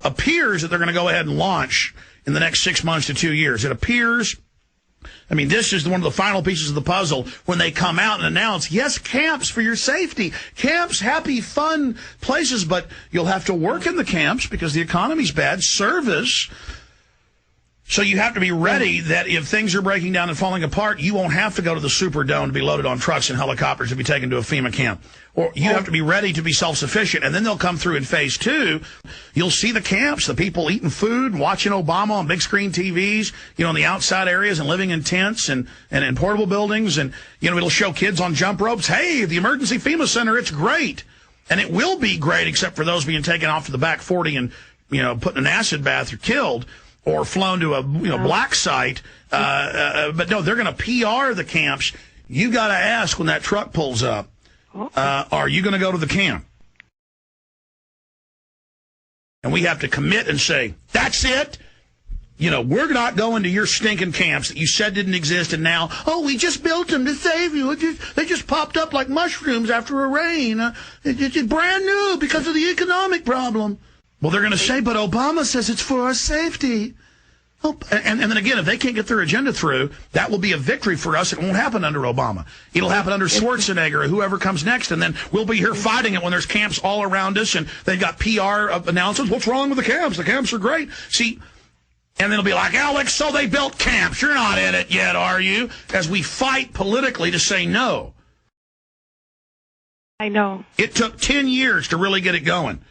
appears that they're going to go ahead and launch in the next 6 months to 2 years. It appears, I mean, this is one of the final pieces of the puzzle when they come out and announce, yes, camps for your safety. Camps, happy, fun places, but you'll have to work in the camps because the economy's bad. Service. So you have to be ready that if things are breaking down and falling apart, you won't have to go to the Superdome to be loaded on trucks and helicopters to be taken to a FEMA camp. Or you have to be ready to be self-sufficient. And then they'll come through in phase 2. You'll see the camps, the people eating food, watching Obama on big screen TVs, you know, in the outside areas and living in tents and in portable buildings. And, you know, it'll show kids on jump ropes. Hey, the emergency FEMA center, it's great. And it will be great except for those being taken off to the back 40 and, you know, put in an acid bath or killed or flown to a, you know, black site. But no, they're going to PR the camps. You got to ask when that truck pulls up. Are you going to go to the camp? And we have to commit and say, that's it. You know, we're not going to your stinking camps that you said didn't exist, and now, oh, we just built them to save you. They just popped up like mushrooms after a rain. It's brand new because of the economic problem. Well, they're going to say, but Obama says it's for our safety. Oh, and then again, if they can't get their agenda through, that will be a victory for us. It won't happen under Obama. It'll happen under Schwarzenegger or whoever comes next, and then we'll be here fighting it when there's camps all around us, and they've got PR announcements. What's wrong with the camps? The camps are great. See, and then it'll be like, Alex, so they built camps. You're not in it yet, are you? As we fight politically to say no. I know. It took 10 years to really get it going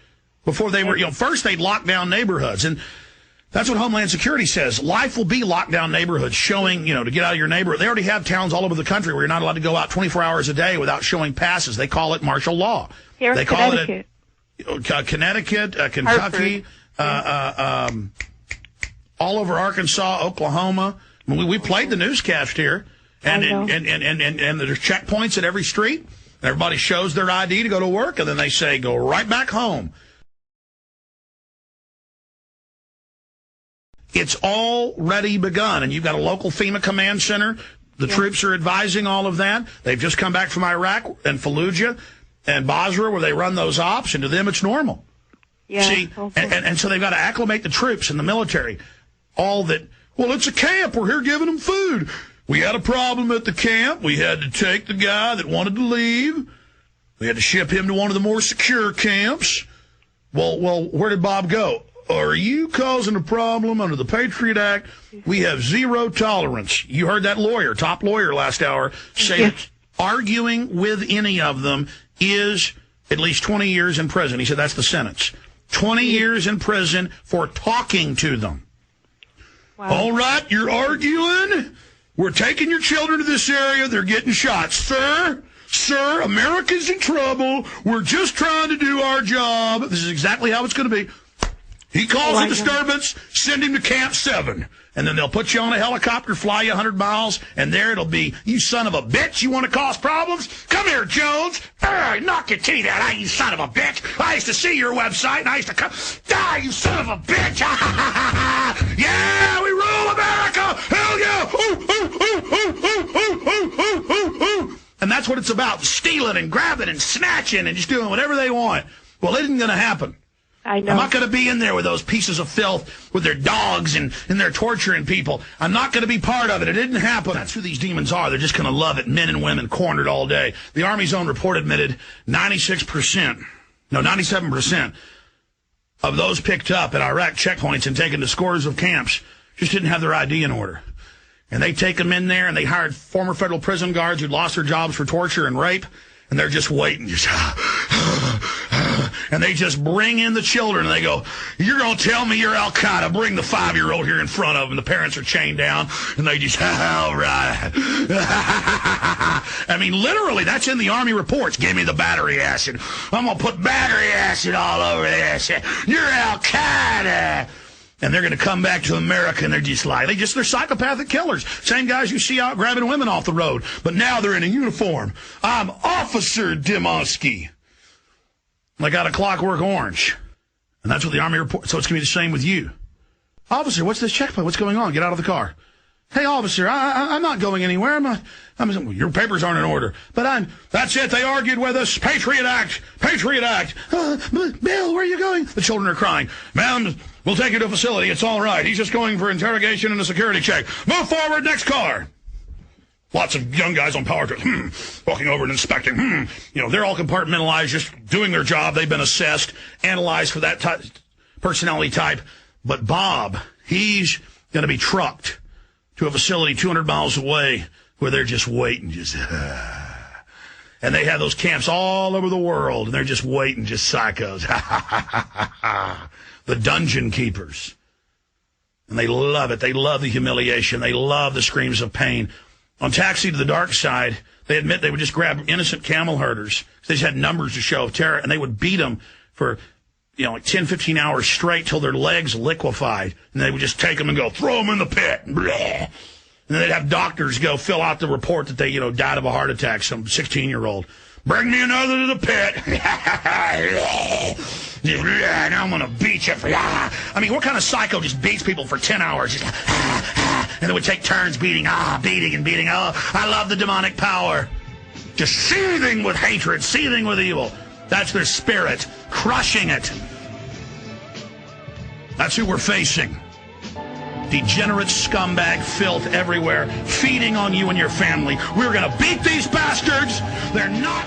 before they were, you know, first they'd lock down neighborhoods, and that's what Homeland Security says. Life will be locked down neighborhoods, showing, you know, to get out of your neighborhood. They already have towns all over the country where you're not allowed to go out 24 hours a day without showing passes. They call it martial law. Here they in call Connecticut. it Connecticut, Kentucky, all over Arkansas, Oklahoma. I mean, we played the newscast here, and there's checkpoints at every street. Everybody shows their ID to go to work, and then they say, go right back home. It's already begun, and you've got a local FEMA command center. The troops are advising all of that. They've just come back from Iraq and Fallujah and Basra where they run those ops, and to them it's normal. Yeah. See, and so they've got to acclimate the troops and the military. All that, well, it's a camp. We're here giving them food. We had a problem at the camp. We had to take the guy that wanted to leave. We had to ship him to one of the more secure camps. Well, where did Bob go? Are you causing a problem under the Patriot Act? We have zero tolerance. You heard that lawyer, top lawyer last hour, say that arguing with any of them is at least 20 years in prison. He said that's the sentence. 20 years in prison for talking to them. Wow. All right, you're arguing? We're taking your children to this area. They're getting shot. Sir, America's in trouble. We're just trying to do our job. This is exactly how it's going to be. He calls a disturbance, send him to Camp 7. And then they'll put you on a helicopter, fly you 100 miles, and there it'll be, you son of a bitch, you want to cause problems? Come here, Jones. Knock your teeth out, you son of a bitch. I used to see your website, and I used to come. Die, you son of a bitch. Yeah, we rule America. Hell yeah. Ooh. And that's what it's about, stealing and grabbing and snatching and just doing whatever they want. Well, it isn't going to happen. I know. I'm not going to be in there with those pieces of filth with their dogs and they're torturing people. I'm not going to be part of it. It didn't happen. That's who these demons are. They're just going to love it. Men and women cornered all day. The Army's own report admitted 97% of those picked up at Iraq checkpoints and taken to scores of camps just didn't have their ID in order. And they take them in there and they hired former federal prison guards who'd lost their jobs for torture and rape. And they're just waiting, and they just bring in the children, and they go, you're going to tell me you're Al-Qaeda. Bring the 5-year-old here in front of them. The parents are chained down, and they just, all right. I mean, literally, that's in the Army reports. Give me the battery acid. I'm going to put battery acid all over this. You're Al-Qaeda. And they're going to come back to America, and they're just like, they're psychopathic killers. Same guys you see out grabbing women off the road. But now they're in a uniform. I'm Officer Dimonsky. I got a Clockwork Orange. And that's what the Army reports. So it's going to be the same with you. Officer, what's this checkpoint? What's going on? Get out of the car. Hey, officer, I'm not going anywhere. Well, your papers aren't in order. But that's it. They argued with us. Patriot Act. Patriot Act. Bill, where are you going? The children are crying. Ma'am, we'll take you to a facility. It's all right. He's just going for interrogation and a security check. Move forward. Next caller. Lots of young guys on power trips, walking over and inspecting. You know, they're all compartmentalized, just doing their job. They've been assessed, analyzed for that personality type. But Bob, he's going to be trucked to a facility 200 miles away where they're just waiting, and they have those camps all over the world, and they're just waiting, just psychos. The dungeon keepers. And they love it. They love the humiliation. They love the screams of pain. On Taxi to the Dark Side, they admit they would just grab innocent camel herders. They just had numbers to show of terror, and they would beat them for, you know, like 10, 15 hours straight till their legs liquefied. And they would just take them and go, throw them in the pit. Bleh. And then they'd have doctors go fill out the report that they, you know, died of a heart attack, some 16-year-old. Bring me another to the pit. And I'm going to beat you. I mean, what kind of psycho just beats people for 10 hours? Just, and they would take turns beating, beating and beating. Oh, I love the demonic power. Just seething with hatred, seething with evil. That's their spirit, crushing it. That's who we're facing. Degenerate scumbag filth everywhere, feeding on you and your family. We're going to beat these bastards. They're not